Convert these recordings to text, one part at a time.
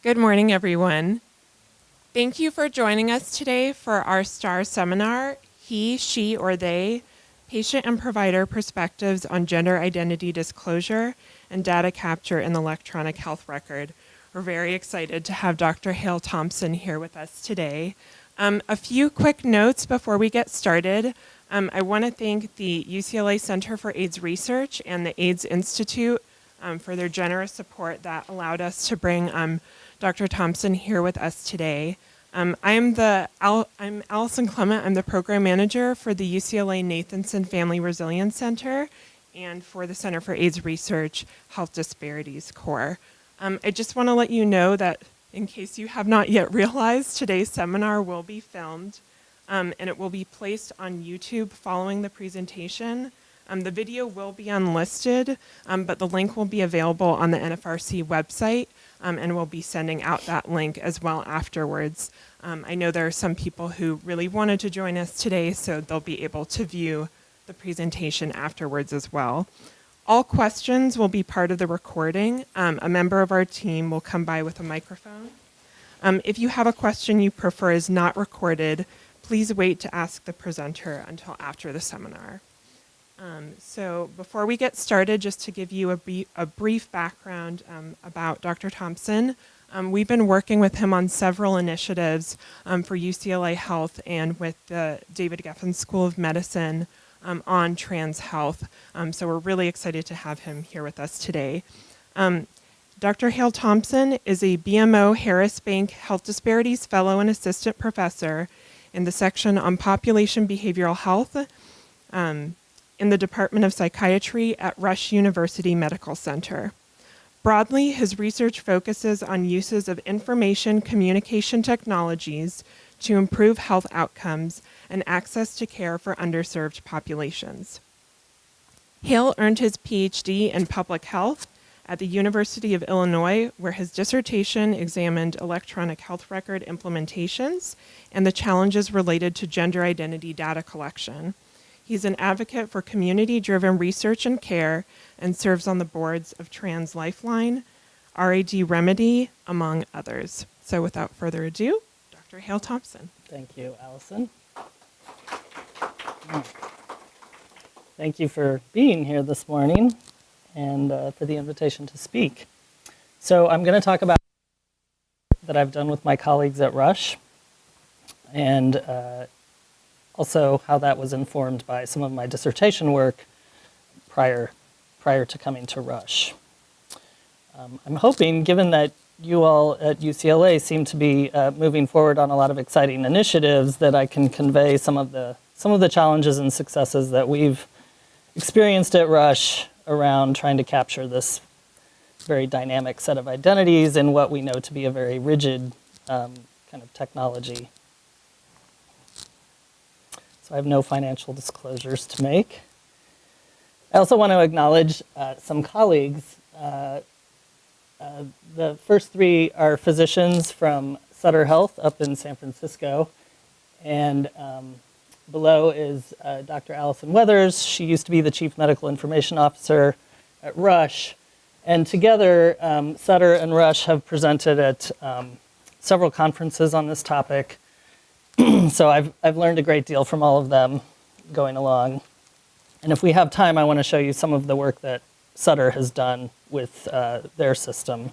Good morning, everyone. Thank you for joining us today for our STAR seminar, He, She, or They, Patient and Provider Perspectives on Gender Identity Disclosure and Data Capture in the Electronic Health Record. We're very excited to have Dr. Hale Thompson here with us today. A few quick notes before we get started. I want to thank the UCLA Center for AIDS Research and the AIDS Institute for their generous support that allowed us to bring Dr. Thompson here with us today. I'm Allison Clement. I'm the program manager for the UCLA Nathanson Family Resilience Center and for the Center for AIDS Research Health Disparities Core. I just want to let you know that in case you have not yet realized, today's seminar will be filmed and it will be placed on YouTube following the presentation. The video will be unlisted, but the link will be available on the NFRC website, and we'll be sending out that link as well afterwards. I know there are some people who really wanted to join us today, so they'll be able to view the presentation afterwards as well. All questions will be part of the recording. A member of our team will come by with a microphone. If you have a question you prefer is not recorded, please wait to ask the presenter until after the seminar. So before we get started, just to give you a brief background about Dr. Thompson, we've been working with him on several initiatives for UCLA Health and with the David Geffen School of Medicine on trans health. So we're really excited to have him here with us today. Dr. Hale Thompson is a BMO Harris Bank Health Disparities Fellow and Assistant Professor in the section on Population Behavioral Health in the Department of Psychiatry at Rush University Medical Center. Broadly, his research focuses on uses of information communication technologies to improve health outcomes and access to care for underserved populations. Hale earned his PhD in public health at the University of Illinois, where his dissertation examined electronic health record implementations and the challenges related to gender identity data collection. He's an advocate for community-driven research and care and serves on the boards of Trans Lifeline, RAD Remedy, among others. So without further ado, Dr. Hale Thompson. Thank you, Allison. Thank you for being here this morning and for the invitation to speak. So I'm going to talk about that I've done with my colleagues at Rush and also how that was informed by some of my dissertation work prior to coming to Rush. I'm hoping, given that you all at UCLA seem to be moving forward on a lot of exciting initiatives, that I can convey some of the challenges and successes that we've experienced at Rush around trying to capture this very dynamic set of identities in what we know to be a very rigid kind of technology. So I have no financial disclosures to make. I also want to acknowledge some colleagues. The first three are physicians from Sutter Health up in San Francisco. And below is Dr. Allison Weathers. She used to be the Chief Medical Information Officer at Rush. And together, Sutter and Rush have presented at several conferences on this topic. So I've learned a great deal from all of them going along. And if we have time, I want to show you some of the work that Sutter has done with their system.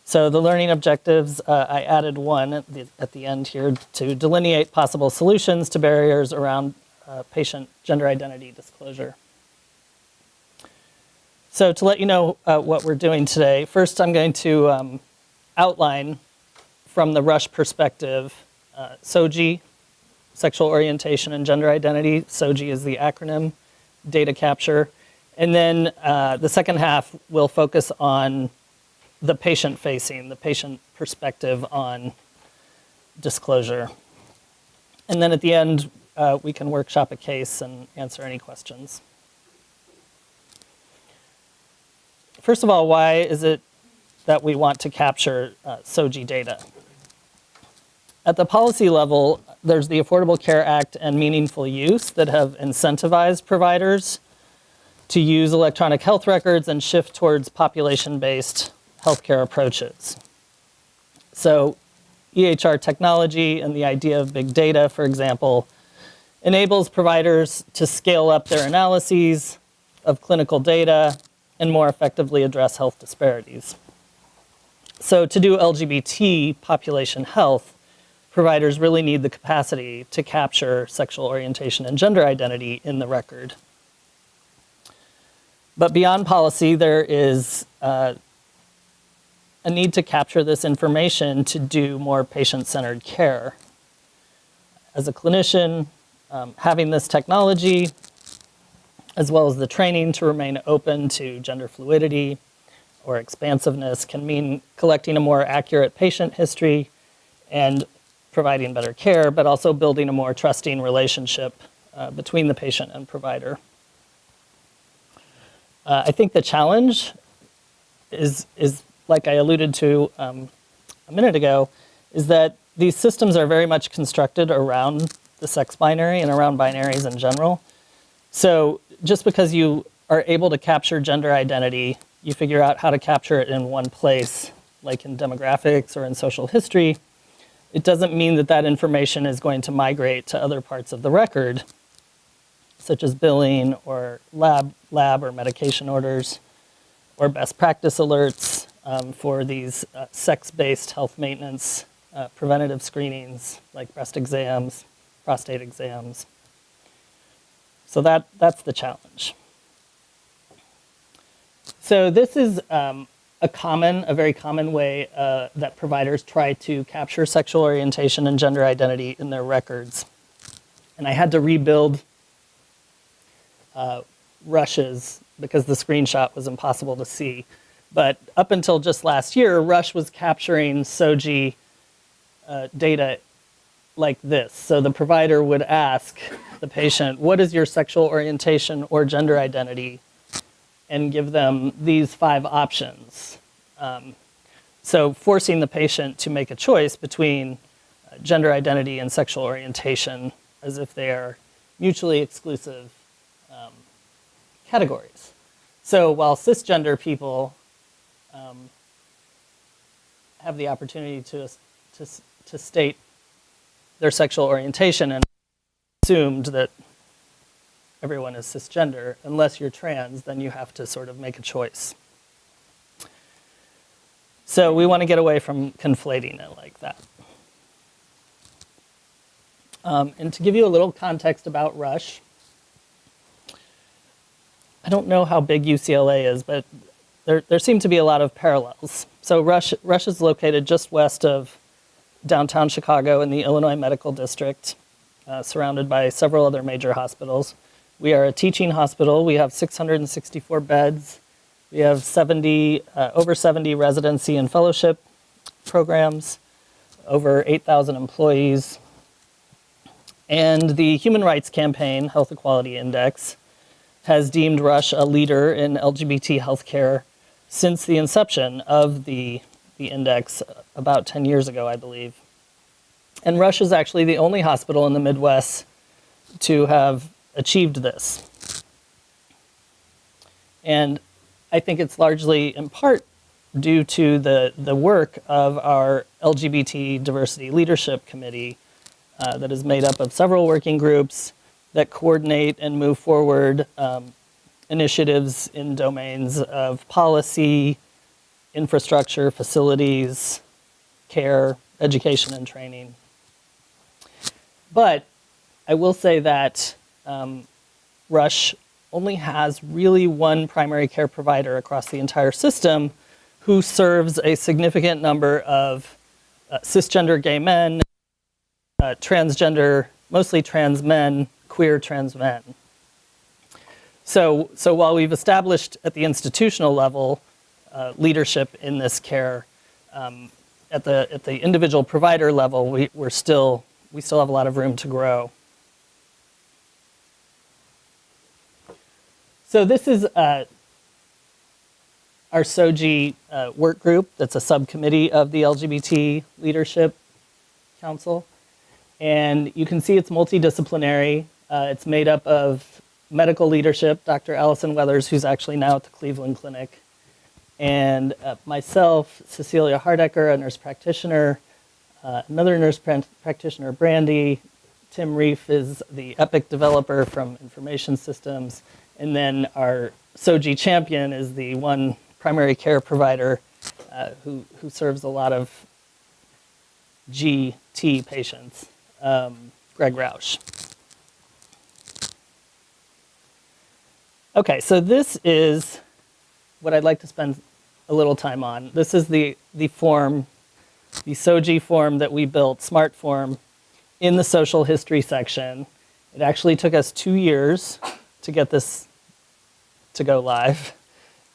So the learning objectives, I added one at the end here to delineate possible solutions to barriers around patient gender identity disclosure. So to let you know what we're doing today, first I'm going to outline from the Rush perspective, SOGI, sexual orientation and gender identity. SOGI is the acronym, data capture. And then the second half will focus on the patient perspective on disclosure. And then at the end, we can workshop a case and answer any questions. First of all, why is it that we want to capture SOGI data? At the policy level, there's the Affordable Care Act and Meaningful Use that have incentivized providers to use electronic health records and shift towards population-based healthcare approaches. So EHR technology and the idea of big data, for example, enables providers to scale up their analyses of clinical data and more effectively address health disparities. So to do LGBT population health, providers really need the capacity to capture sexual orientation and gender identity in the record. But beyond policy, there is a need to capture this information to do more patient-centered care. As a clinician, having this technology, as well as the training to remain open to gender fluidity or expansiveness, can mean collecting a more accurate patient history and providing better care, but also building a more trusting relationship between the patient and provider. I think the challenge is like I alluded to a minute ago, is that these systems are very much constructed around the sex binary and around binaries in general. So just because you are able to capture gender identity, you figure out how to capture it in one place, like in demographics or in social history, it doesn't mean that that information is going to migrate to other parts of the record, such as billing or lab or medication orders, or best practice alerts for these sex-based health maintenance preventative screenings like breast exams, prostate exams. So that's the challenge. So this is a very common way that providers try to capture sexual orientation and gender identity in their records. And I had to rebuild Rush's because the screenshot was impossible to see. But up until just last year, Rush was capturing SOGI data like this. So the provider would ask the patient, what is your sexual orientation or gender identity? And give them these 5 options. So forcing the patient to make a choice between gender identity and sexual orientation as if they are mutually exclusive categories. So while cisgender people have the opportunity to state their sexual orientation, and assumed that everyone is cisgender, unless you're trans, then you have to sort of make a choice. So we want to get away from conflating it like that. And to give you a little context about Rush, I don't know how big UCLA is, but there seem to be a lot of parallels. So Rush is located just west of downtown Chicago in the Illinois Medical District, surrounded by several other major hospitals. We are a teaching hospital. We have 664 beds. We have over 70 residency and fellowship programs, over 8,000 employees. And the Human Rights Campaign Health Equality Index has deemed Rush a leader in LGBT healthcare since the inception of the index about 10 years ago, I believe. And Rush is actually the only hospital in the Midwest to have achieved this. And I think it's largely in part due to the work of our LGBT Diversity Leadership Committee that is made up of several working groups that coordinate and move forward initiatives in domains of policy, infrastructure, facilities, care, education, and training. But I will say that Rush only has really one primary care provider across the entire system who serves a significant number of cisgender gay men, transgender, mostly trans men, queer trans men. So while we've established at the institutional level leadership in this care, at the individual provider level, we still have a lot of room to grow. So this is our SOGI work group that's a subcommittee of the LGBT Leadership Council. And you can see it's multidisciplinary. It's made up of medical leadership, Dr. Allison Weathers, who's actually now at the Cleveland Clinic, And myself, Cecilia Hardecker, a nurse practitioner, another nurse practitioner, Brandy. Tim Reef is the Epic developer from Information Systems. And then our SOGI champion is the one primary care provider who serves a lot of GT patients, Greg Roush. Okay, so this is what I'd like to spend a little time on. This is the form, the SOGI form that we built, Smart Form, in the social history section. It actually took us 2 years to get this to go live.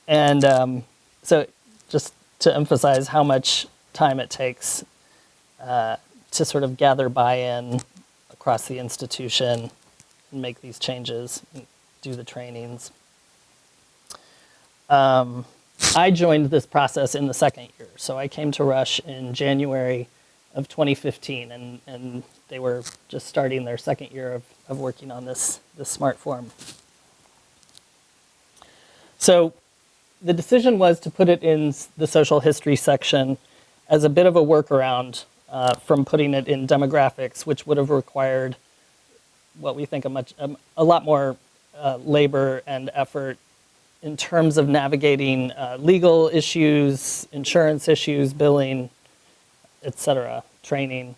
And so just to emphasize how much time it takes to sort of gather buy-in across the institution and make these changes and do the trainings. I joined this process in the second year. So I came to Rush in January of 2015, and they were just starting their second year of working on this smart form. So the decision was to put it in the social history section as a bit of a workaround from putting it in demographics, which would have required what we think a lot more labor and effort in terms of navigating legal issues, insurance issues, billing, et cetera, training,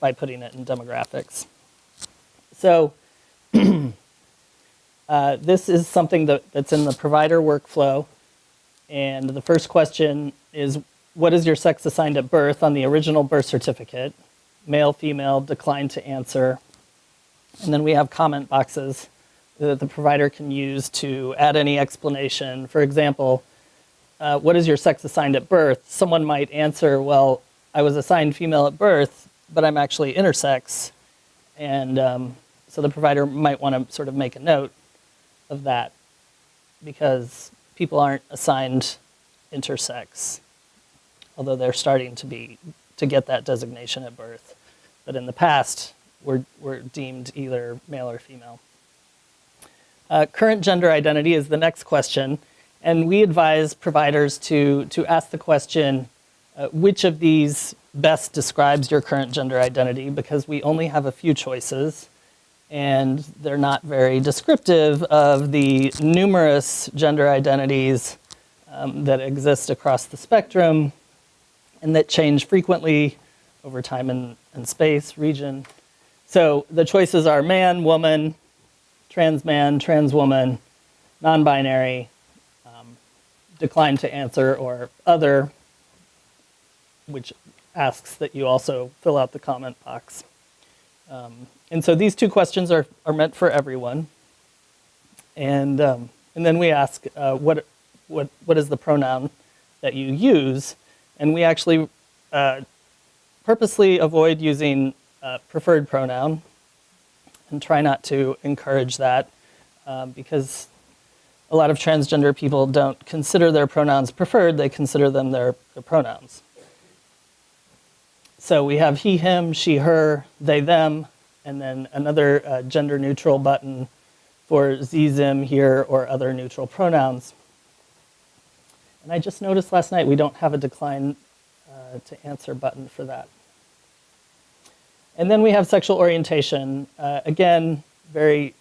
by putting it in demographics. So this is something that's in the provider workflow. And the first question is, what is your sex assigned at birth on the original birth certificate? Male, female, decline to answer. And then we have comment boxes that the provider can use to add any explanation. For example, what is your sex assigned at birth? Someone might answer, well, I was assigned female at birth, but I'm actually intersex. And so the provider might want to sort of make a note of that because people aren't assigned intersex, although they're starting to get that designation at birth. But in the past, were deemed either male or female. Current gender identity is the next question, and we advise providers to ask the question, which of these best describes your current gender identity, because we only have a few choices, and they're not very descriptive of the numerous gender identities that exist across the spectrum and that change frequently over time and space, region. So the choices are man, woman, trans man, trans woman, non-binary, decline to answer, or other, which asks that you also fill out the comment box. And so these two questions are meant for everyone. And then we ask, what is the pronoun that you use? And we actually purposely avoid using preferred pronoun and try not to encourage that because a lot of transgender people don't consider their pronouns preferred, they consider them their pronouns. So we have he, him, she, her, they, them, and then another gender neutral button for ze, zim, here, or other neutral pronouns. And I just noticed last night we don't have a decline to answer button for that. And then we have sexual orientation. Again, very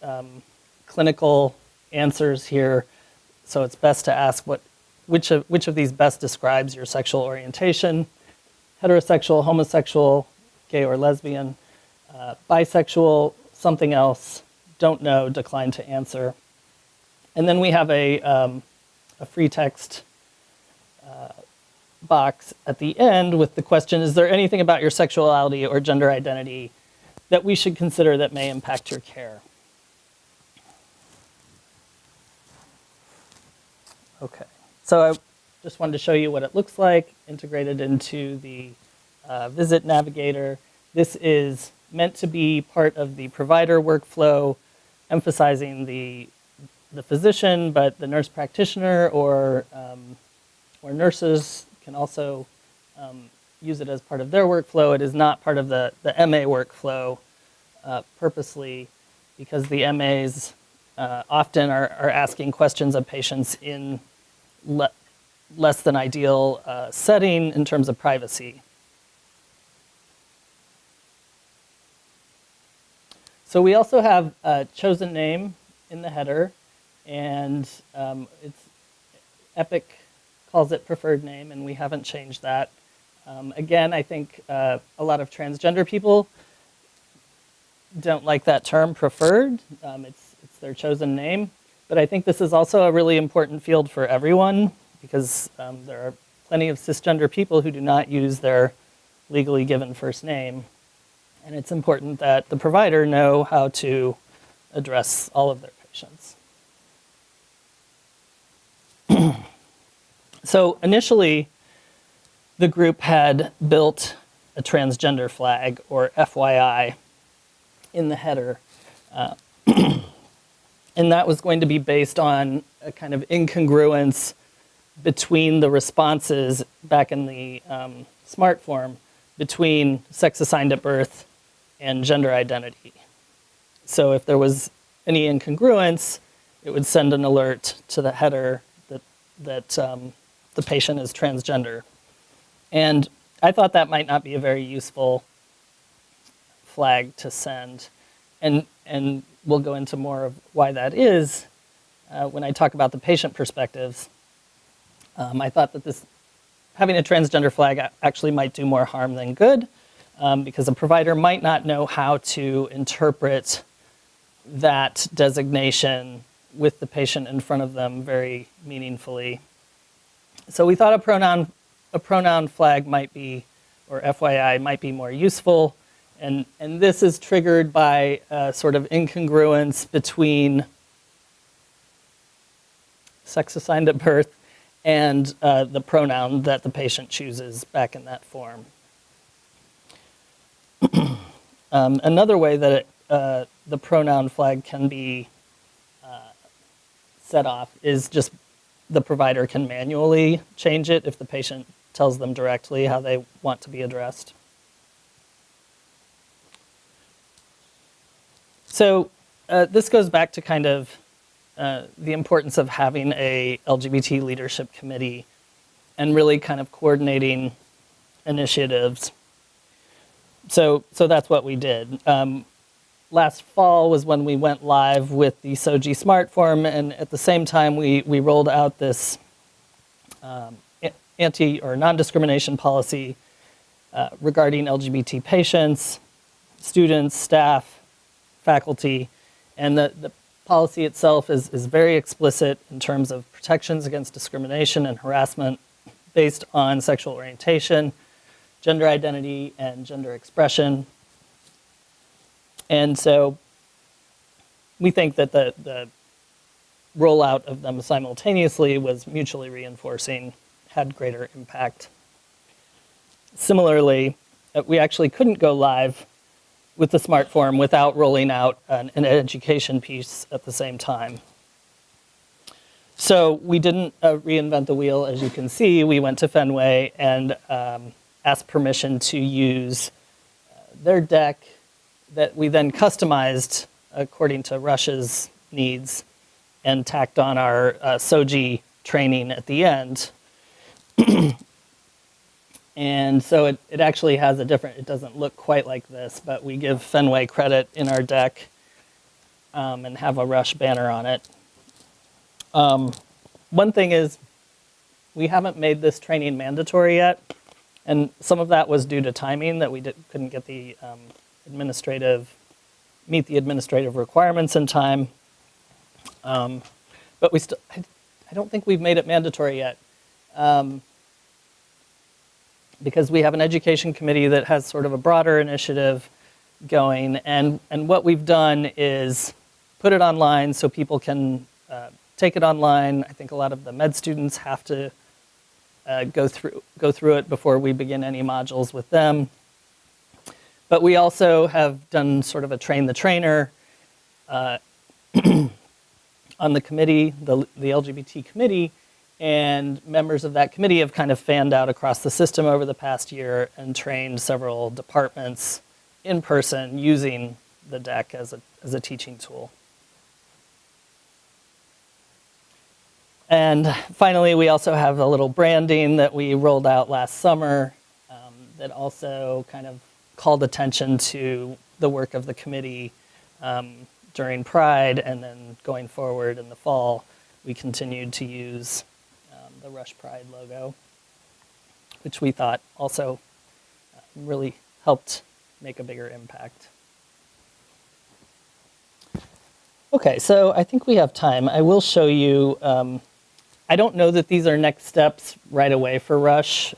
clinical answers here. So it's best to ask which of these best describes your sexual orientation. Heterosexual, homosexual, gay or lesbian, bisexual, something else, don't know, decline to answer. And then we have a free text box at the end with the question, is there anything about your sexuality or gender identity that we should consider that may impact your care? Okay, so I just wanted to show you what it looks like, integrated into the Visit Navigator. This is meant to be part of the provider workflow, emphasizing the physician, but the nurse practitioner or nurses can also use it as part of their workflow. It is not part of the MA workflow purposely because the MAs often are asking questions of patients in less than ideal setting in terms of privacy. So we also have a chosen name in the header, and Epic calls it preferred name, and we haven't changed that. Again, I think a lot of transgender people don't like that term preferred. It's their chosen name. But I think this is also a really important field for everyone, because there are plenty of cisgender people who do not use their legally given first name. And it's important that the provider know how to address all of their patients. So initially, the group had built a transgender flag, or FYI, in the header. And that was going to be based on a kind of incongruence between the responses back in the SMART form between sex assigned at birth and gender identity. So if there was any incongruence, it would send an alert to the header that the patient is transgender. And I thought that might not be a very useful flag to send. And we'll go into more of why that is when I talk about the patient perspectives. I thought that having a transgender flag actually might do more harm than good, because a provider might not know how to interpret that designation with the patient in front of them very meaningfully. So we thought a pronoun flag might be, or FYI, might be more useful. And this is triggered by a sort of incongruence between sex assigned at birth and the pronoun that the patient chooses back in that form. Another way that the pronoun flag can be set off is just the provider can manually change it if the patient tells them directly how they want to be addressed. So this goes back to kind of the importance of having a LGBT leadership committee and really kind of coordinating initiatives. So that's what we did. Last fall was when we went live with the SOGI SMART form, and at the same time we rolled out this anti or non-discrimination policy regarding LGBT patients, students, staff, faculty, and the policy itself is very explicit in terms of protections against discrimination and harassment based on sexual orientation, gender identity, and gender expression. And so we think that the rollout of them simultaneously was mutually reinforcing, had greater impact. Similarly, we actually couldn't go live with the SMART form without rolling out an education piece at the same time. So we didn't reinvent the wheel, as you can see. We went to Fenway and asked permission to use their deck that we then customized according to Rush's needs and tacked on our SOGI training at the end. And so it actually has it doesn't look quite like this, but we give Fenway credit in our deck and have a Rush banner on it. One thing is, we haven't made this training mandatory yet, and some of that was due to timing, that we couldn't get the meet the administrative requirements in time. But I don't think we've made it mandatory yet. Because we have an education committee that has sort of a broader initiative going, and what we've done is put it online so people can take it online. I think a lot of the med students have to go through it before we begin any modules with them. But we also have done sort of a train the trainer on the committee, the LGBT committee, and members of that committee have kind of fanned out across the system over the past year and trained several departments in person using the deck as a teaching tool. And finally, we also have a little branding that we rolled out last summer that also kind of called attention to the work of the committee during Pride, and then going forward in the fall, we continued to use the Rush Pride logo, which we thought also really helped make a bigger impact. Okay, so I think we have time. I will show you, I don't know that these are next steps right away for Rush,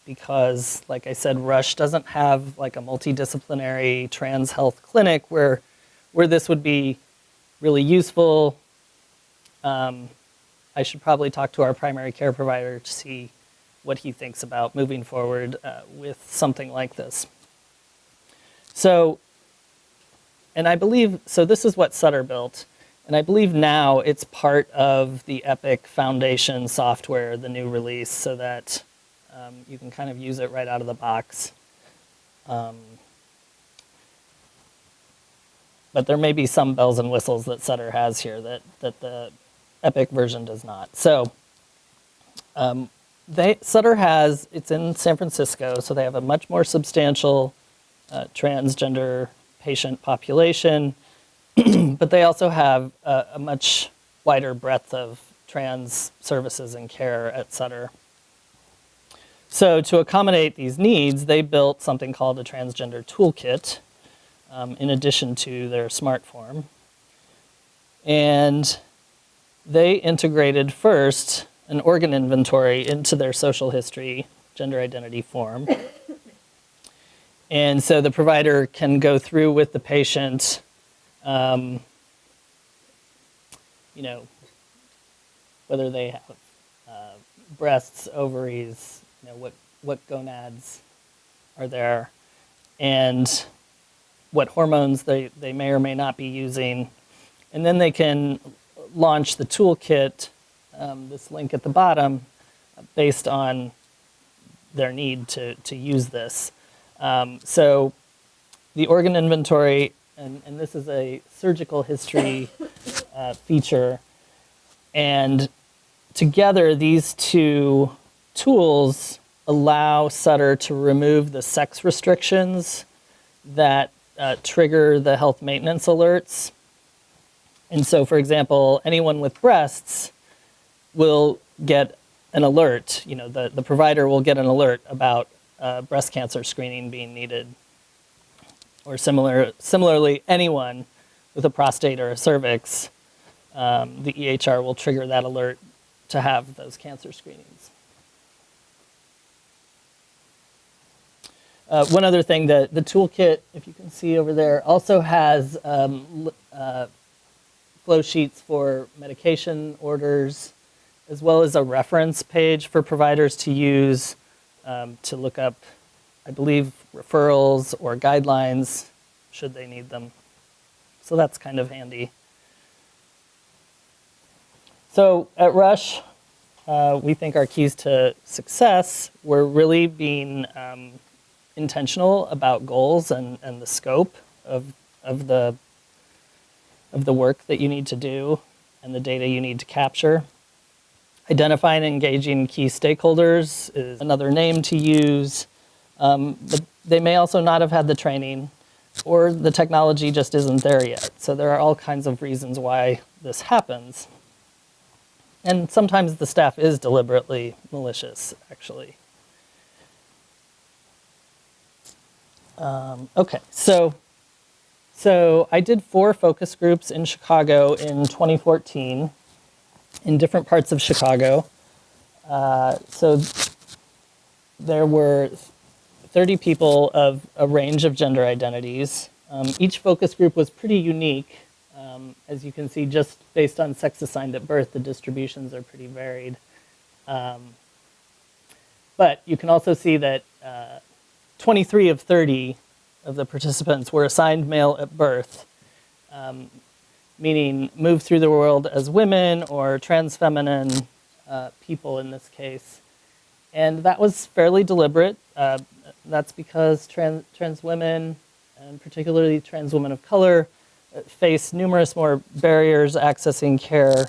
because, like I said, Rush doesn't have like a multidisciplinary trans health clinic where this would be really useful. I should probably talk to our primary care provider to see what he thinks about moving forward with something like this. So, and I believe, so this is what Sutter built, and I believe now it's part of the Epic Foundation software, the new release, so that you can kind of use it right out of the box. But there may be some bells and whistles that Sutter has here that the Epic version does not. So Sutter has, it's in San Francisco, so they have a much more substantial transgender patient population, but they also have a much wider breadth of trans services and care at Sutter. So to accommodate these needs, they built something called a transgender toolkit, in addition to their smart form. And they integrated first an organ inventory into their social history gender identity form. And so the provider can go through with the patient, you know, whether they have breasts, ovaries, you know, what gonads are there, and what hormones they may or may not be using. And then they can launch the toolkit, this link at the bottom, based on their need to use this. So the organ inventory, and this is a surgical history feature, and together these two tools allow Sutter to remove the sex restrictions that trigger the health maintenance alerts. And so, for example, anyone with breasts will get an alert. You know, the provider will get an alert about breast cancer screening being needed. Or similarly, anyone with a prostate or a cervix, the EHR will trigger that alert to have those cancer screenings. One other thing, the toolkit, if you can see over there, also has flow sheets for medication orders, as well as a reference page for providers to use to look up, I believe, referrals or guidelines, should they need them. So that's kind of handy. So at Rush, we think our keys to success were really being intentional about goals and the scope of the work that you need to do and the data you need to capture. Identifying and engaging key stakeholders is another name to use, but they may also not have had the training, or the technology just isn't there yet. So there are all kinds of reasons why this happens. And sometimes the staff is deliberately malicious, actually. Okay, so I did 4 focus groups in Chicago in 2014 in different parts of Chicago. So there were 30 people of a range of gender identities. Each focus group was pretty unique. As you can see, just based on sex assigned at birth, the distributions are pretty varied. But you can also see that 23 of 30 of the participants were assigned male at birth, meaning moved through the world as women or trans feminine people in this case. And that was fairly deliberate. That's because trans women, and particularly trans women of color, face numerous more barriers accessing care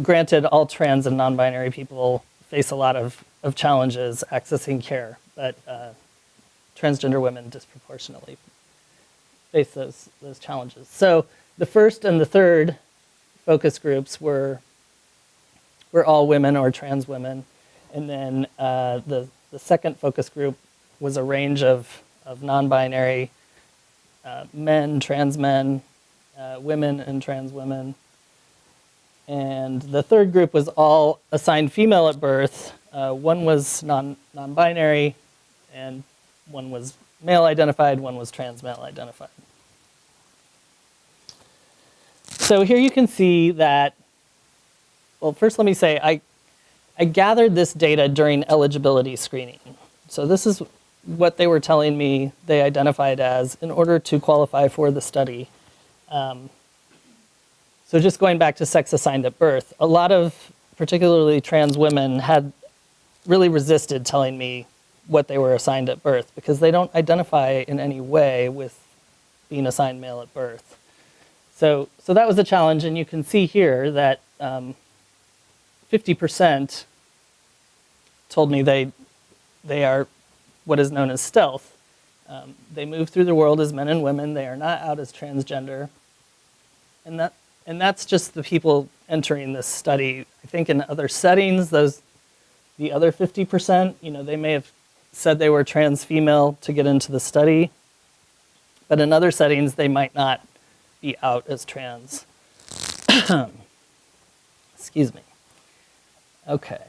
Granted, all trans and non-binary people face a lot of challenges accessing care, but transgender women disproportionately face those challenges. So the first and the third focus groups were all women or trans women, and then the second focus group was a range of non-binary men, trans men, women and trans women. And the third group was all assigned female at birth. One was non-binary, and one was male identified, one was trans male identified. So here you can see that, well, first let me say, I gathered this data during eligibility screening. So this is what they were telling me they identified as in order to qualify for the study. So just going back to sex assigned at birth, a lot of particularly trans women had really resisted telling me what they were assigned at birth because they don't identify in any way with being assigned male at birth. So that was a challenge, and you can see here that 50% told me they are what is known as stealth. They move through the world as men and women. They are not out as transgender. And that's just the people entering this study. I think in other settings, the other 50%, they may have said they were trans female to get into the study, but in other settings, they might not be out as trans. Excuse me. Okay.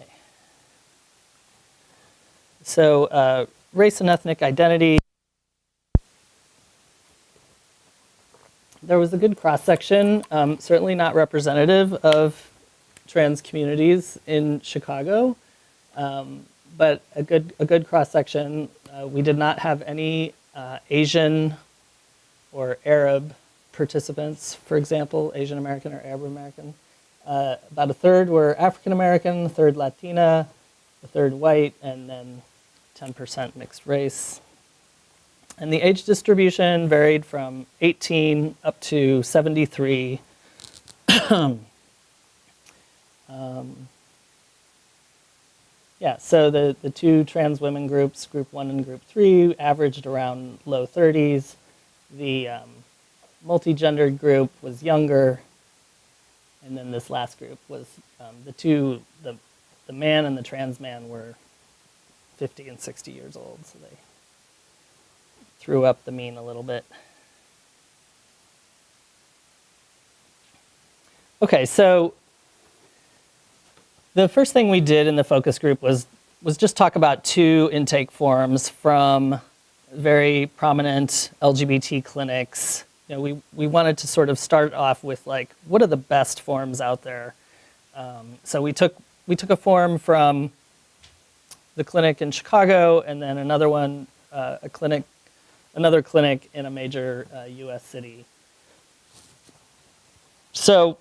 So race and ethnic identity. There was a good cross-section, certainly not representative of trans communities in Chicago, but a good cross-section. We did not have any Asian or Arab participants, for example, Asian American or Arab American. About a third were African American, a third Latina, a third white, and then 10% mixed race. And the age distribution varied from 18 up to 73. Yeah, so the two trans women groups, group 1 and group 3, averaged around low 30s. The multi-gendered group was younger. And then this last group was the man and the trans man were 50 and 60 years old, so they threw up the mean a little bit. Okay, so the first thing we did in the focus group was just talk about two intake forms from very prominent LGBT clinics. We wanted to sort of start off with like, what are the best forms out there? So we took a form from the clinic in Chicago, and then another one, another clinic in a major U.S. city. So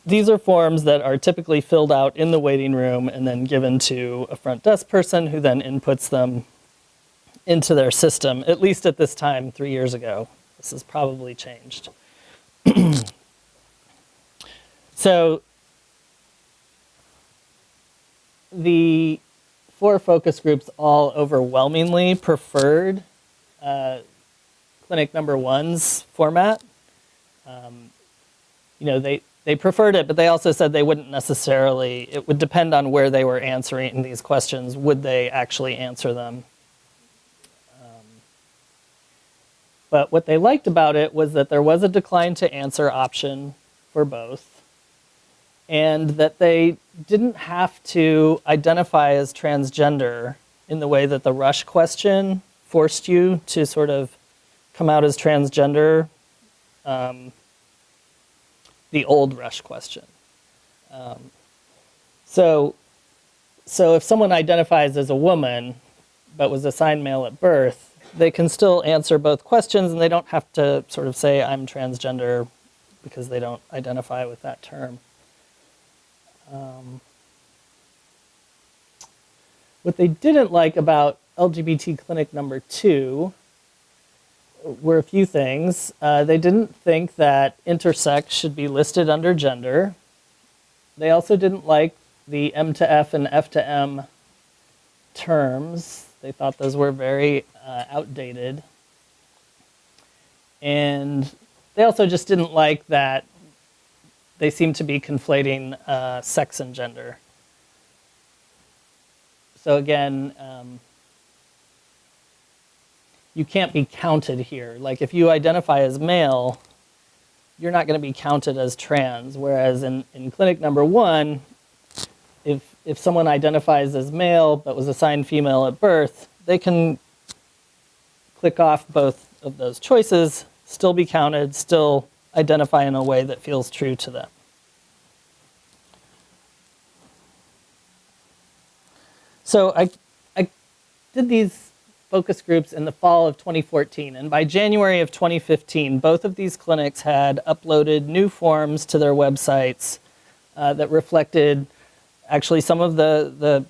these are forms that are typically filled out in the waiting room and then given to a front desk person who then inputs them into their system, at least at this time 3 years ago. This has probably changed. So the 4 focus groups all overwhelmingly preferred clinic number 1's format. They preferred it, but they also said they wouldn't necessarily, it would depend on where they were answering these questions, would they actually answer them. But what they liked about it was that there was a decline to answer option for both, and that they didn't have to identify as transgender in the way that the Rush question forced you to sort of come out as transgender, the old Rush question. So if someone identifies as a woman but was assigned male at birth, they can still answer both questions, and they don't have to sort of say, I'm transgender, because they don't identify with that term. What they didn't like about LGBT clinic number 2 were a few things. They didn't think that intersex should be listed under gender. They also didn't like the M to F and F to M terms. They thought those were very outdated. And they also just didn't like that they seemed to be conflating sex and gender. So again, you can't be counted here. Like if you identify as male, you're not going to be counted as trans. Whereas in clinic number 1, if someone identifies as male but was assigned female at birth, they can click off both of those choices, still be counted, still identify in a way that feels true to them. So I did these focus groups in the fall of 2014, and by January of 2015, both of these clinics had uploaded new forms to their websites that reflected actually some of the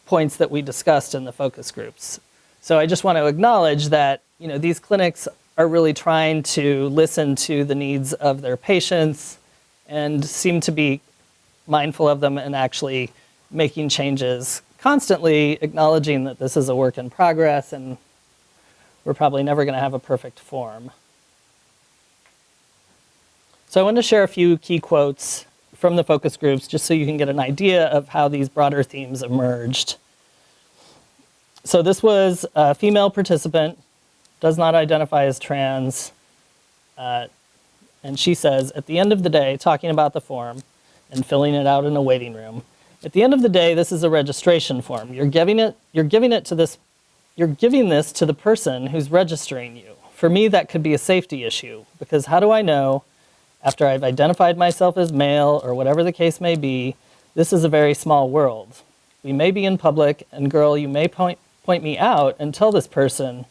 points that we discussed in the focus groups. So I just want to acknowledge that these clinics are really trying to listen to the needs of their patients and seem to be mindful of them and actually making changes, constantly acknowledging that this is a work in progress and we're probably never going to have a perfect form. So I want to share a few key quotes from the focus groups just so you can get an idea of how these broader themes emerged. So this was a female participant, does not identify as trans, and she says, at the end of the day, talking about the form and filling it out in a waiting room, at the end of the day, this is a registration form. You're giving this to the person who's registering you. For me, that could be a safety issue, because how do I know, after I've identified myself as male or whatever the case may be, this is a very small world. We may be in public, and girl, you may point me out and tell this person,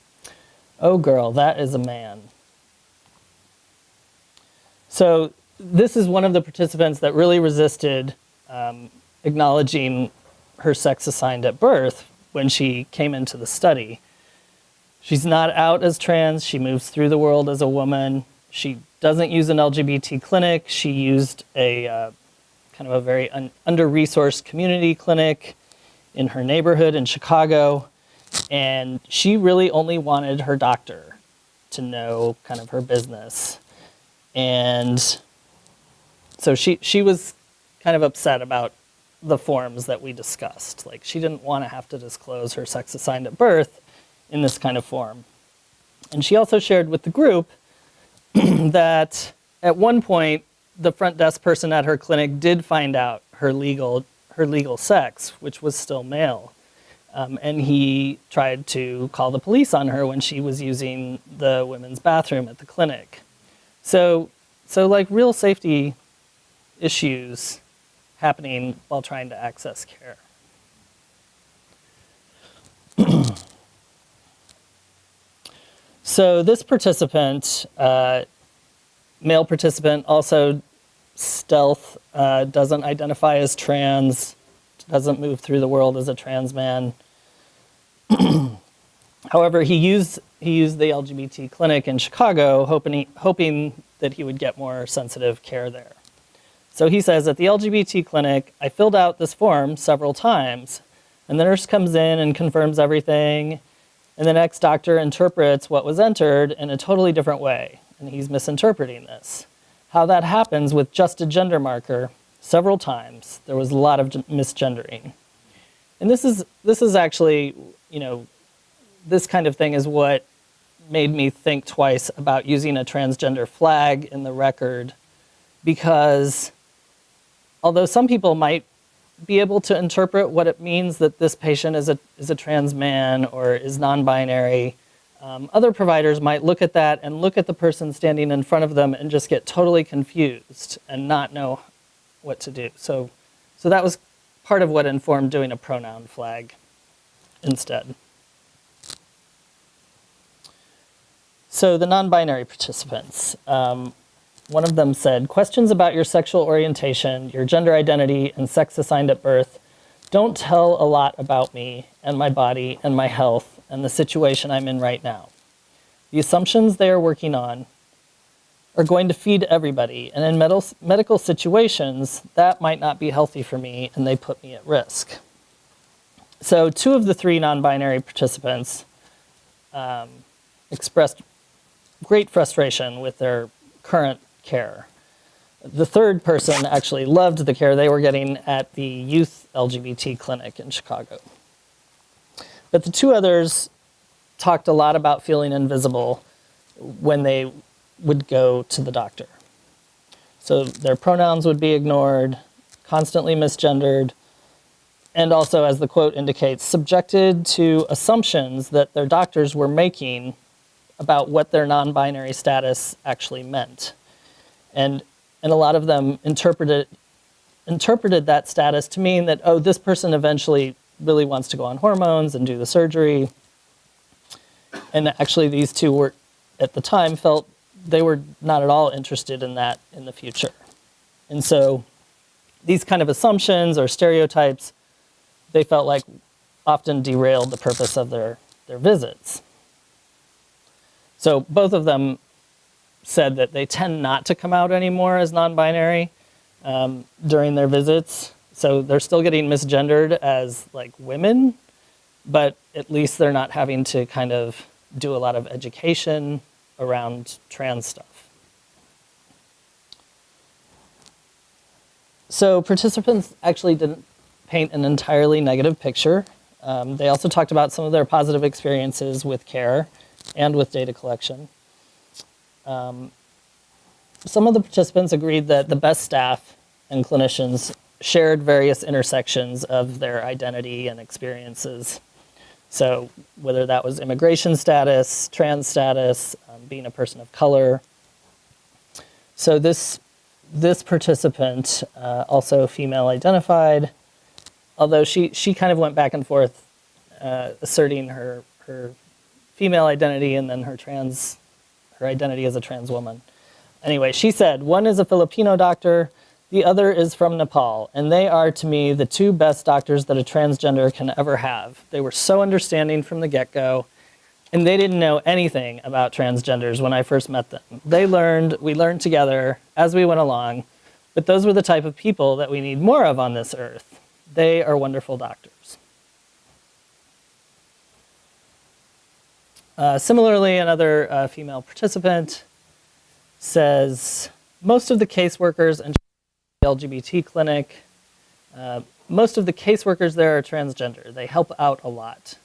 oh girl, that is a man. So this is one of the participants that really resisted acknowledging her sex assigned at birth when she came into the study. She's not out as trans. She moves through the world as a woman. She doesn't use an LGBT clinic. She used a kind of a very under-resourced community clinic in her neighborhood in Chicago. And she really only wanted her doctor to know kind of her business. And so she was kind of upset about the forms that we discussed. Like, she didn't want to have to disclose her sex assigned at birth in this kind of form. And she also shared with the group that at one point, the front desk person at her clinic did find out her legal sex, which was still male. And he tried to call the police on her when she was using the women's bathroom at the clinic. So like real safety issues happening while trying to access care. So this participant, male participant, also stealth, doesn't identify as trans, doesn't move through the world as a trans man. However, he used the LGBT clinic in Chicago, hoping that he would get more sensitive care there. So he says, at the LGBT clinic, I filled out this form several times, and the nurse comes in and confirms everything, and the next doctor interprets what was entered in a totally different way, and he's misinterpreting this. How that happens with just a gender marker several times, there was a lot of misgendering. And this is actually, this kind of thing is what made me think twice about using a transgender flag in the record, because although some people might be able to interpret what it means that this patient is a trans man or is non-binary, other providers might look at that and look at the person standing in front of them and just get totally confused and not know what to do. So that was part of what informed doing a pronoun flag instead. So the non-binary participants, one of them said, questions about your sexual orientation, your gender identity, and sex assigned at birth don't tell a lot about me and my body and my health and the situation I'm in right now. The assumptions they are working on are going to feed everybody, and in medical situations, that might not be healthy for me, and they put me at risk. So 2 of the 3 non-binary participants expressed great frustration with their current care. The 3rd person actually loved the care they were getting at the youth LGBT clinic in Chicago. But the 2 others talked a lot about feeling invisible when they would go to the doctor. So their pronouns would be ignored, constantly misgendered, and also, as the quote indicates, subjected to assumptions that their doctors were making about what their non-binary status actually meant. And a lot of them interpreted that status to mean that, oh, this person eventually really wants to go on hormones and do the surgery. And actually these 2 were, at the time, felt they were not at all interested in that in the future. And so these kind of assumptions or stereotypes, they felt like often derailed the purpose of their visits. So both of them said that they tend not to come out anymore as non-binary during their visits. So they're still getting misgendered as like women, but at least they're not having to kind of do a lot of education around trans stuff. So participants actually didn't paint an entirely negative picture. They also talked about some of their positive experiences with care and with data collection. Some of the participants agreed that the best staff and clinicians shared various intersections of their identity and experiences. So whether that was immigration status, trans status, being a person of color. So this participant, also female identified, although she kind of went back and forth asserting her female identity and then her identity as a trans woman. Anyway, she said, one is a Filipino doctor, the other is from Nepal, and they are, to me, the 2 best doctors that a transgender can ever have. They were so understanding from the get-go, and they didn't know anything about transgenders when I first met them. We learned together as we went along, but those were the type of people that we need more of on this earth. They are wonderful doctors. Similarly, another female participant says, most of the caseworkers and LGBT clinic, most of the caseworkers there are transgender. They help out a lot.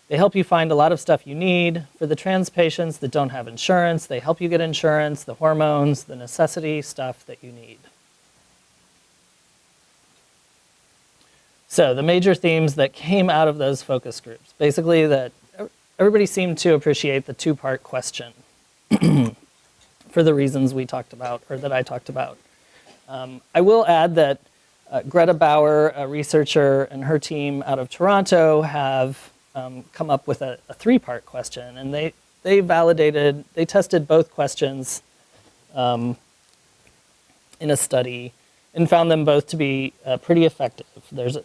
They help you find a lot of stuff you need. For the trans patients that don't have insurance, they help you get insurance, the hormones, the necessity stuff that you need. So the major themes that came out of those focus groups, basically that everybody seemed to appreciate the 2-part question for the reasons we talked about, or that I talked about. I will add that Greta Bauer, a researcher, and her team out of Toronto have come up with a 3-part question, and they tested both questions in a study and found them both to be pretty effective.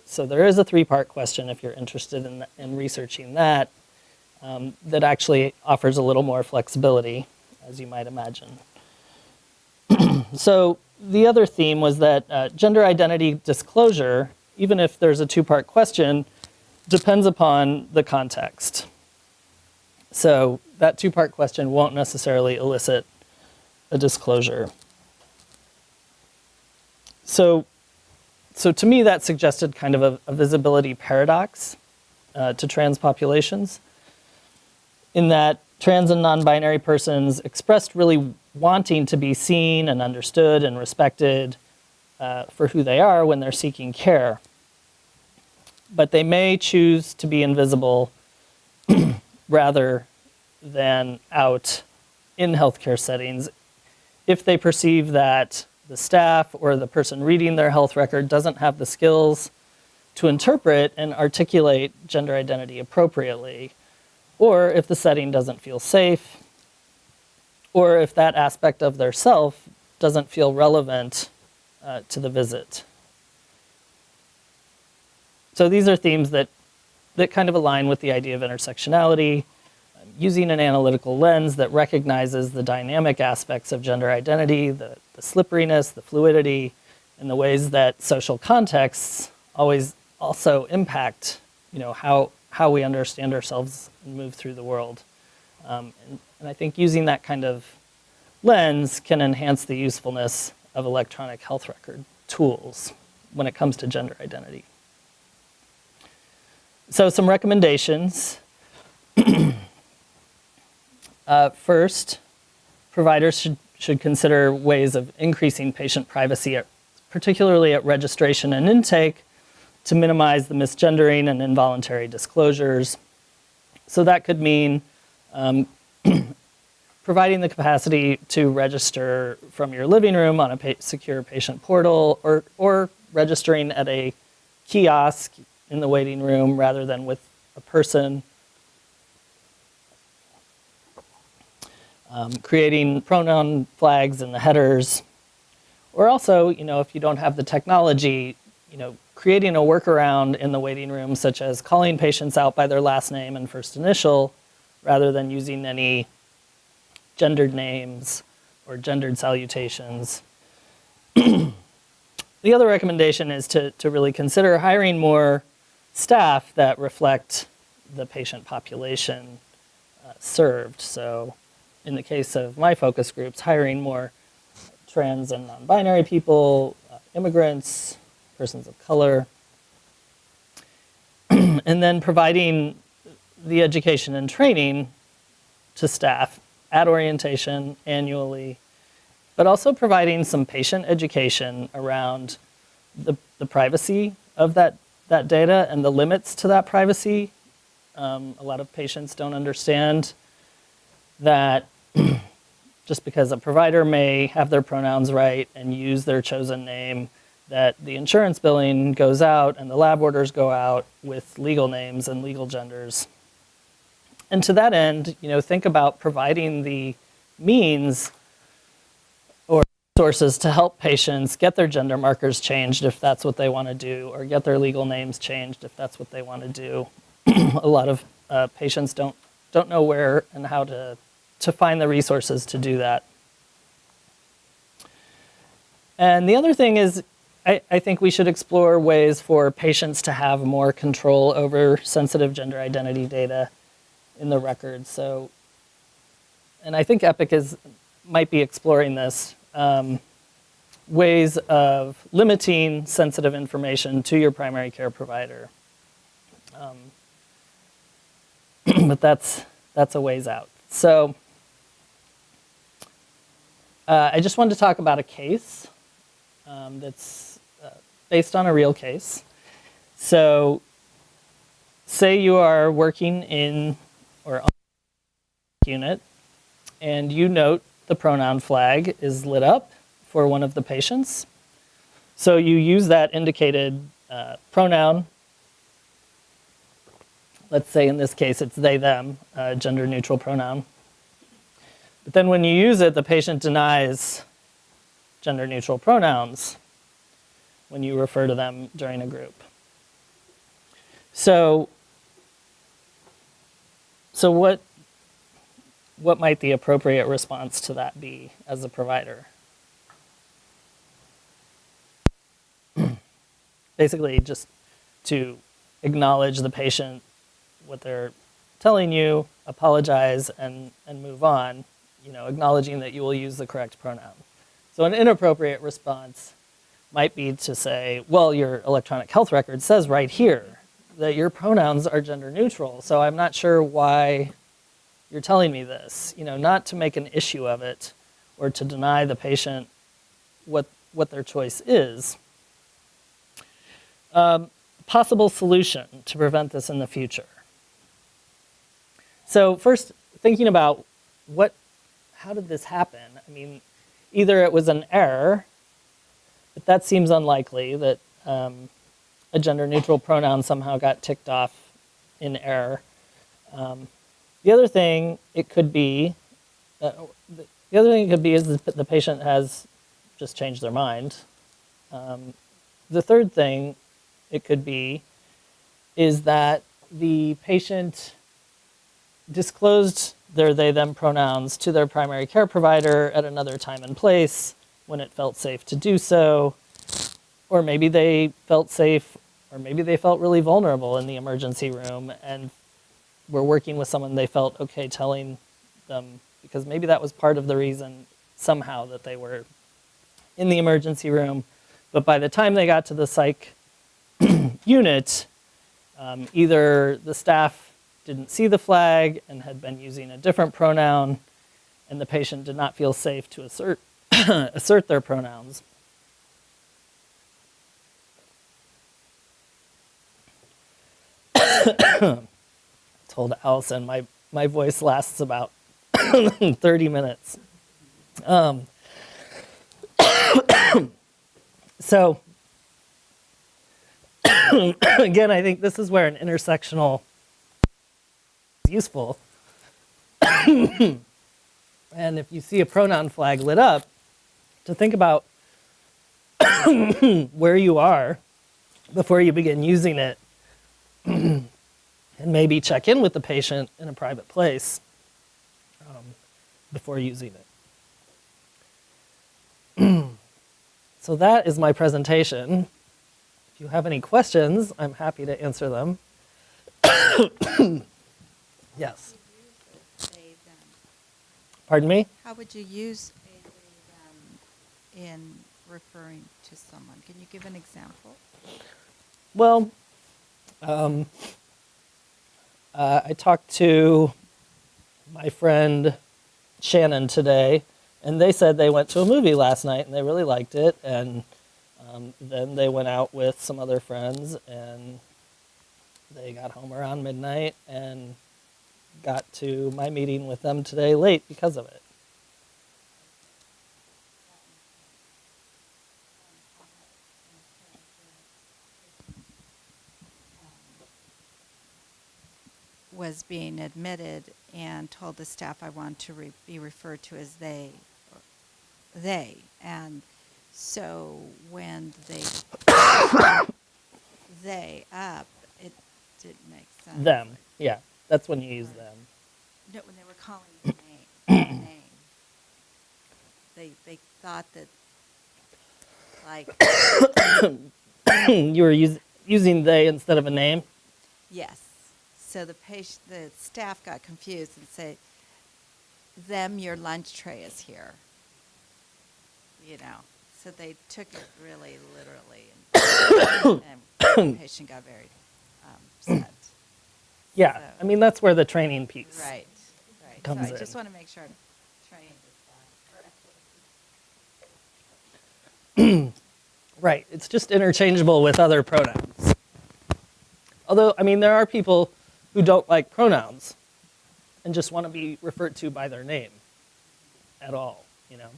So there is a 3-part question if you're interested in researching that, that actually offers a little more flexibility, as you might imagine. So the other theme was that gender identity disclosure, even if there's a 2-part question, depends upon the context. So that 2-part question won't necessarily elicit a disclosure. So to me, that suggested kind of a visibility paradox to trans populations, in that trans and non-binary persons expressed really wanting to be seen and understood and respected for who they are when they're seeking care. But they may choose to be invisible rather than out in healthcare settings if they perceive that the staff or the person reading their health record doesn't have the skills to interpret and articulate gender identity appropriately, or if the setting doesn't feel safe, or if that aspect of their self doesn't feel relevant to the visit. So these are themes that kind of align with the idea of intersectionality. using an analytical lens that recognizes the dynamic aspects of gender identity, the slipperiness, the fluidity, and the ways that social contexts always also impact, how we understand ourselves and move through the world. And I think using that kind of lens can enhance the usefulness of electronic health record tools when it comes to gender identity. So some recommendations. First, providers should consider ways of increasing patient privacy, particularly at registration and intake, to minimize the misgendering and involuntary disclosures. So that could mean providing the capacity to register from your living room on a secure patient portal, or registering at a kiosk in the waiting room rather than with a person. Creating pronoun flags in the headers, or also, if you don't have the technology, creating a workaround in the waiting room, such as calling patients out by their last name and first initial, rather than using any gendered names or gendered salutations. The other recommendation is to really consider hiring more staff that reflect the patient population served. So in the case of my focus groups, hiring more trans and non-binary people, immigrants, persons of color, and then providing the education and training to staff at orientation annually, but also providing some patient education around the privacy of that data and the limits to that privacy. A lot of patients don't understand that just because a provider may have their pronouns right and use their chosen name, that the insurance billing goes out and the lab orders go out with legal names and legal genders. And to that end, think about providing the means or resources to help patients get their gender markers changed if that's what they want to do, or get their legal names changed if that's what they want to do. A lot of patients don't know where and how to find the resources to do that. And the other thing is, I think we should explore ways for patients to have more control over sensitive gender identity data in the record. So, and I think Epic might be exploring this, ways of limiting sensitive information to your primary care provider. But that's a ways out. So I just wanted to talk about a case that's based on a real case. So say you are working in or on a unit, and you note the pronoun flag is lit up for one of the patients. So you use that indicated pronoun. Let's say in this case it's they, them, gender neutral pronoun. But then when you use it, the patient denies gender neutral pronouns when you refer to them during a group. So what might the appropriate response to that be as a provider? Basically just to acknowledge the patient, what they're telling you, apologize, and move on, acknowledging that you will use the correct pronoun. So an inappropriate response might be to say, well, your electronic health record says right here that your pronouns are gender neutral, so I'm not sure why you're telling me this. Not to make an issue of it or to deny the patient what their choice is. Possible solution to prevent this in the future. So first, thinking about how did this happen? I mean, either it was an error, but that seems unlikely that a gender-neutral pronoun somehow got ticked off in error. The other thing it could be is that the patient has just changed their mind. The third thing it could be is that the patient disclosed their they them pronouns to their primary care provider at another time and place when it felt safe to do so, or maybe they felt safe, or maybe they felt really vulnerable in the emergency room and were working with someone they felt okay telling them, because maybe that was part of the reason somehow that they were in the emergency room. But by the time they got to the psych unit, either the staff didn't see the flag and had been using a different pronoun, and the patient did not feel safe to assert their pronouns. Told Allison my voice lasts about 30 minutes. So again, I think this is where an intersectional is useful. And if you see a pronoun flag lit up, to think about where you are before you begin using it, and maybe check in with the patient in a private place before using it. So that is my presentation. If you have any questions, I'm happy to answer them. Yes. They, them. Pardon me? How would you use a they, them in referring to someone? Can you give an example? Well, I talked to my friend Shannon today, and they said they went to a movie last night and they really liked it, and then they went out with some other friends and they got home around midnight and got to my meeting with them today late because of it. Was being admitted and told the staff I want to be referred to as they, and so when they up, it didn't make sense. Them, yeah, that's when you use them. No, when they were calling the name, they thought that, like, You were using they instead of a name? yes. So the staff got confused and said, "Them, your lunch tray is here." You know, so they took it really literally, and the patient got very upset. Yeah, So- I mean, that's where the training piece Right. comes So I in. just want to make sure I'm trained correctly. Right, it's just interchangeable with other pronouns. Although, I mean, there are people who don't like pronouns and just want to be referred to by their name at all, you know?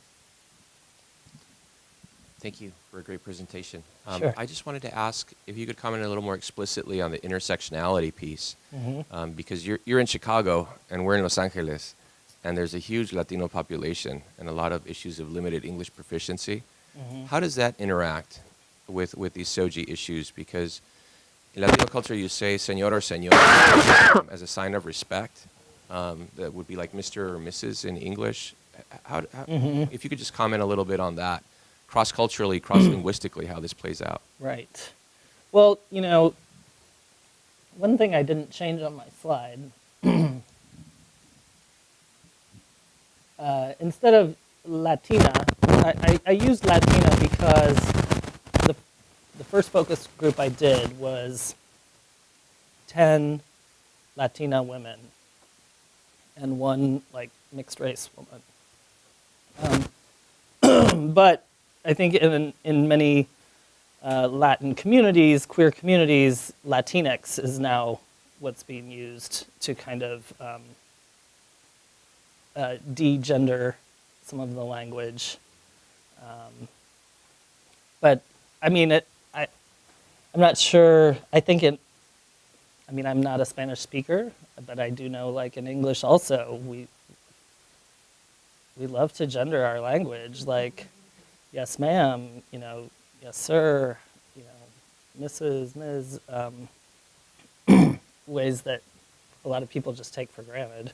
Thank you for a great presentation. Sure. I just wanted to ask if you could comment a little more explicitly on the intersectionality piece, Mm-hmm. because you're in Chicago and we're in Los Angeles, and there's a huge Latino population and a lot of issues of limited English proficiency. Mm-hmm. How does that interact with these SOGI issues? Because in Latino culture, you say señor or señor as a sign of respect. That would be like Mr. or Mrs. in English. If you could just comment a little bit on that, cross-culturally, cross-linguistically, how this plays out. Right. Well, you know, one thing I didn't change on my slide, instead of Latina, I used Latina because the first focus group I did was 10 Latina women and one like mixed race woman. But I think in many Latin communities, queer communities, Latinx is now what's being used to kind of de-gender some of the language. But I mean, I'm not sure. I think I'm not a Spanish speaker, but I do know, like in English also, we love to gender our language, like yes, ma'am, you know, yes, sir, you know, Mrs., Ms., ways that a lot of people just take for granted.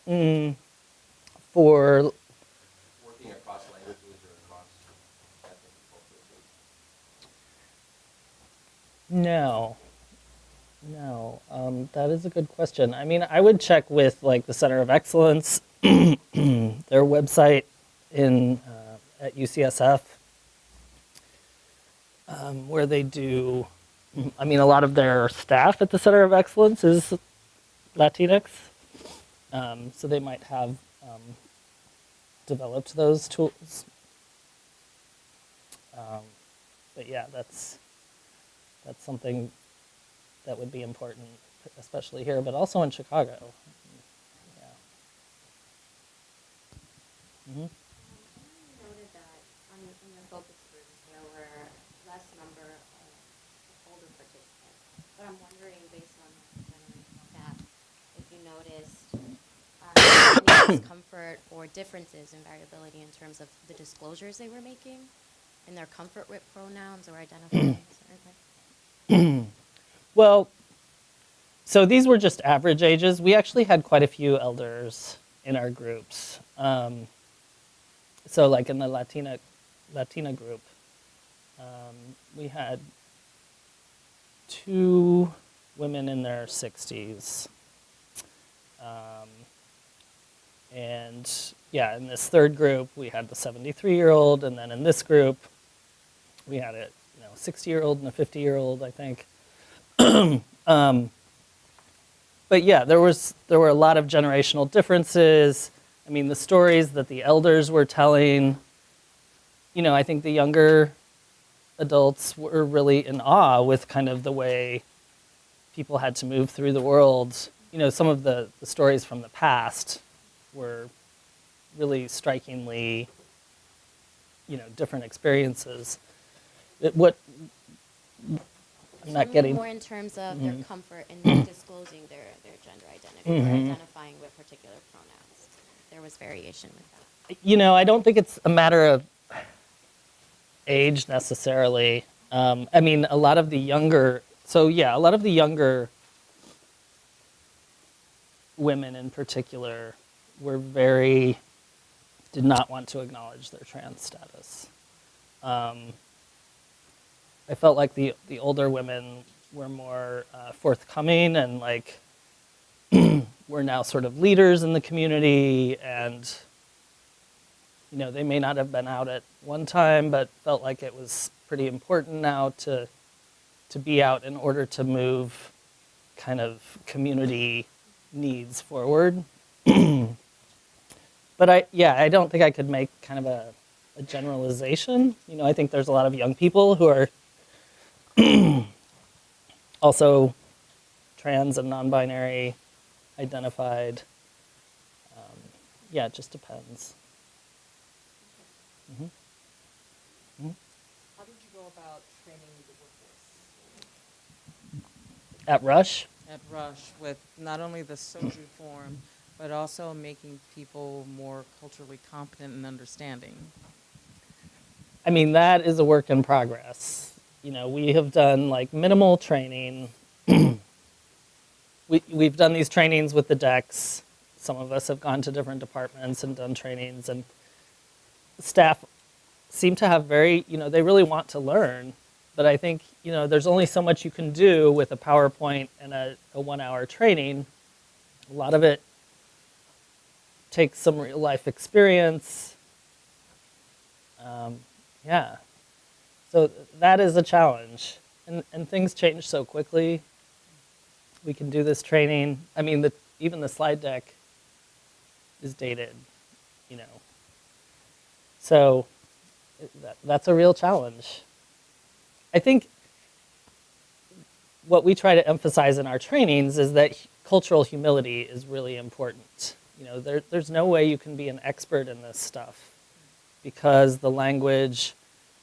Mm, for Working across languages or across ethnic and cultural groups? no, no, that is a good question. I mean, I would check with like the Center of Excellence, their website in at UCSF, where they do. I mean, a lot of their staff at the Center of Excellence is Latinx, so they might have developed those tools. But yeah, that's something that would be important, especially here, but also in Chicago. Yeah. Hmm. Noted that in your focus groups there were less number of older participants, but I'm wondering, based on the generational gap, if you noticed any discomfort or differences in variability in terms of the disclosures they were making, in their comfort with pronouns or identifying certain things. Well, so these were just average ages. We actually had quite a few elders in our groups. So like in the Latina group, we had 2 women in their 60s. And yeah, in this third group, we had the 73-year-old, and then in this group, we had a 60-year-old and a 50-year-old, I think. But yeah, there were a lot of generational differences. I mean, the stories that the elders were telling, I think the younger adults were really in awe with kind of the way people had to move through the world. Some of the stories from the past were really strikingly, different experiences. I'm not getting More in terms of their comfort in disclosing their gender identity or identifying with particular pronouns. There was variation with that. I don't think it's a matter of age necessarily. I mean, a lot of the younger women in particular did not want to acknowledge their trans status. I felt like the older women were more forthcoming and like were now sort of leaders in the community, and they may not have been out at one time, but felt like it was pretty important now to be out in order to move kind of community needs forward. But I don't think I could make kind of a generalization. I think there's a lot of young people who are also trans and non-binary identified. It just depends. Mm-hmm. Mm-hmm. How did you go about training the workforce At Rush? at Rush with not only the soju form, but also making people more culturally competent and understanding? I mean, that is a work in progress. We have done like minimal training. We've done these trainings with the decks. Some of us have gone to different departments and done trainings, and staff seem to have they really want to learn, but I think, there's only so much you can do with a PowerPoint and a 1-hour training. A lot of it takes some real life experience. So that is a challenge, and things change so quickly. We can do this training. I mean, even the slide deck is dated, So that's a real challenge. I think what we try to emphasize in our trainings is that cultural humility is really important. There's no way you can be an expert in this stuff because the language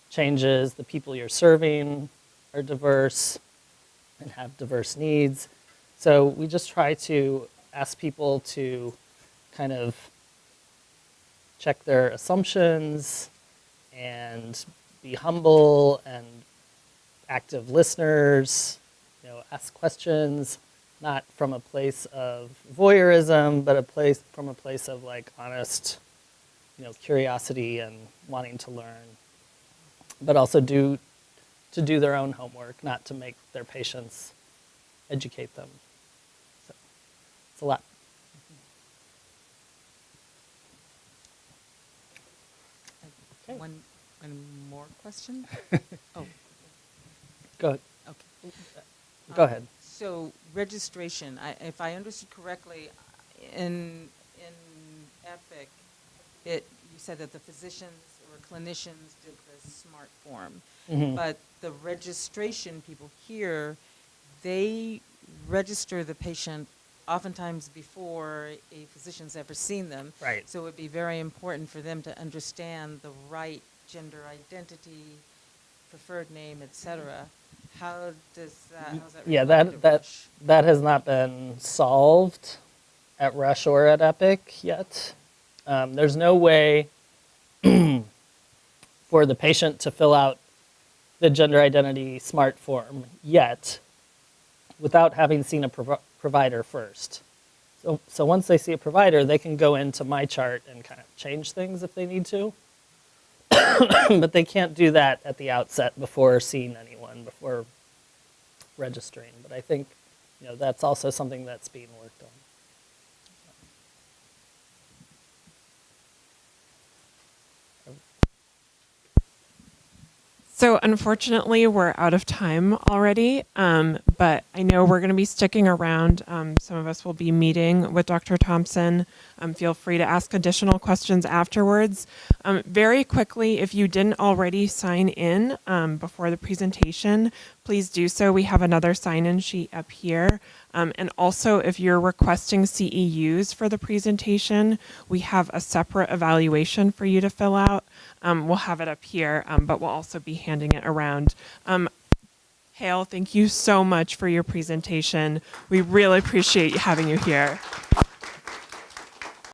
changes, the people you're serving are diverse and have diverse needs. So we just try to ask people to kind of check their assumptions and be humble and active listeners, ask questions, not from a place of voyeurism, but from a place of like honest, curiosity and wanting to learn, but also to do their own homework, not to make their patients educate them. So it's a lot. Okay. One more question? Oh, Go ahead. okay. Go ahead. So registration, if I understood correctly, in EPIC, you said that the physicians or clinicians did the SMART form, Mhm. but the registration people here, they register the patient oftentimes before a physician's ever seen them. Right. So it would be very important for them to understand the right gender identity, preferred name, et cetera. How's that Yeah, reflected at Rush? that has not been solved at Rush or at Epic yet. There's no way for the patient to fill out the gender identity SMART form yet without having seen a provider first. So once they see a provider, they can go into my chart and kind of change things if they need to. But they can't do that at the outset before seeing anyone, before registering. But I think, that's also something that's being worked on. So unfortunately, we're out of time already, but I know we're going to be sticking around. Some of us will be meeting with Dr. Thompson. Feel free to ask additional questions afterwards. Very quickly, if you didn't already sign in before the presentation, please do so. We have another sign-in sheet up here. And also, if you're requesting CEUs for the presentation, we have a separate evaluation for you to fill out. We'll have it up here, but we'll also be handing it around. Hale, thank you so much for your presentation. We really appreciate having you here.